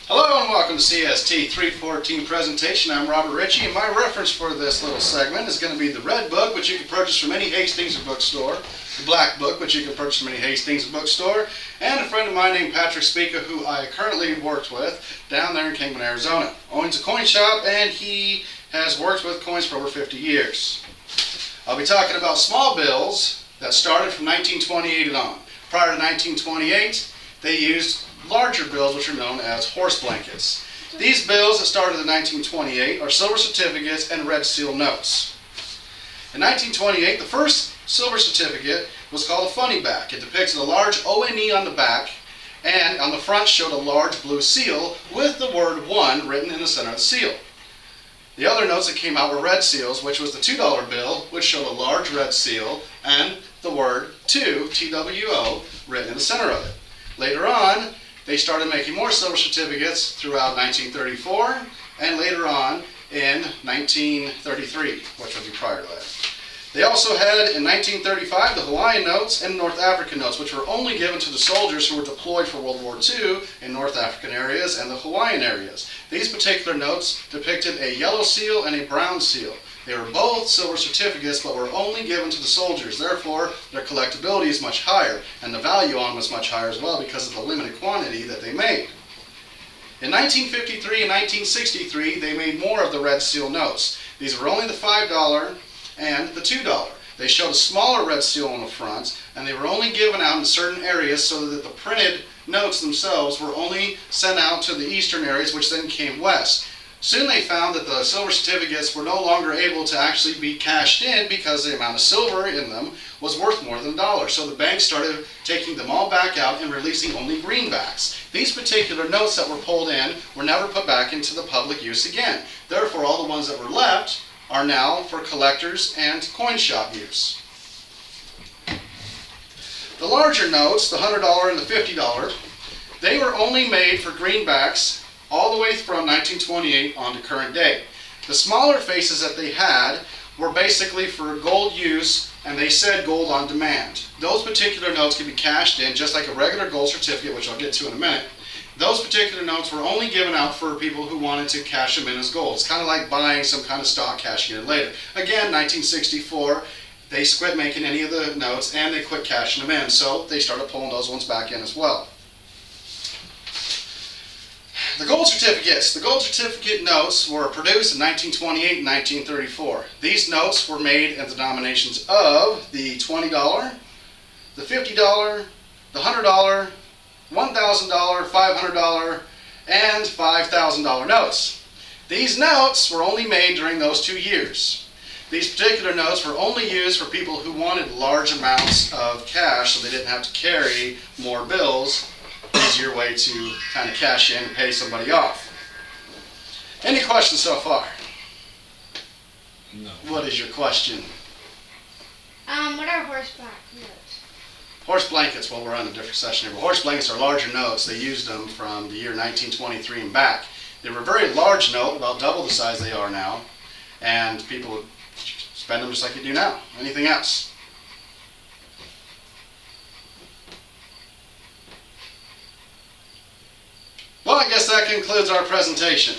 Hello and welcome to CST 314 presentation. I'm Robert Ritchie, and my reference for this little segment is going to be the red book, which you can purchase from any Hastings bookstore, the black book, which you can purchase from any Hastings bookstore, and a friend of mine named Patrick Spica, who I currently worked with down there in Kingman, Arizona. Owns a coin shop, and he has worked with coins for over 50 years. I'll be talking about small bills that started from 1928 and on. Prior to 1928, they used larger bills, which are known as horse blankets. These bills that started in 1928 are silver certificates and red seal notes. In 1928, the first silver certificate was called a funny back. It depicted a large O-N-E on the back, and on the front showed a large blue seal with the word 1 written in the center of the seal. The other notes that came out were red seals, which was the $2 bill, which showed a large red seal and the word 2, T-W-O, written in the center of it. Later on, they started making more silver certificates throughout 1934 and later on in 1933, which would be prior to that. They also had in 1935 the Hawaiian notes and North African notes, which were only given to the soldiers who were deployed for World War II in North African areas and the Hawaiian areas. These particular notes depicted a yellow seal and a brown seal. They were both silver certificates, but were only given to the soldiers. Therefore, their collectability is much higher, and the value on them is much higher as well because of the limited quantity that they made. In 1953 and 1963, they made more of the red seal notes. These were only the $5 and the $2. They showed a smaller red seal on the front, and they were only given out in certain areas so that the printed notes themselves were only sent out to the eastern areas, which then came west. Soon they found that the silver certificates were no longer able to actually be cashed in because the amount of silver in them was worth more than $1. So the banks started taking them all back out and releasing only greenbacks. These particular notes that were pulled in were never put back into the public use again. Therefore, all the ones that were left are now for collectors and coin shop use. The larger notes, the $100 and the $50, they were only made for greenbacks all the way from 1928 on to current day. The smaller faces that they had were basically for gold use, and they said gold on demand. Those particular notes could be cashed in just like a regular gold certificate, which I'll get to in a minute. Those particular notes were only given out for people who wanted to cash them in as gold. It's kind of like buying some kind of stock, cashing it later. Again, 1964, they quit making any of the notes and they quit cashing them in, so they started pulling those ones back in as well. The gold certificates. The gold certificate notes were produced in 1928 and 1934. These notes were made in the denominations of the $20, the $50, the $100, $1,000, $500, and $5,000 notes. These notes were only made during those 2 years. These particular notes were only used for people who wanted large amounts of cash so they didn't have to carry more bills. Easier way to kind of cash in and pay somebody off. Any questions so far? No. What is your question? What are horseback notes? Horse blankets, well, we're on a different session here, but horse blankets are larger notes. They used them from the year 1923 and back. They were a very large note, about double the size they are now, and people would spend them just like you do now. Anything else? Well, I guess that concludes our presentation.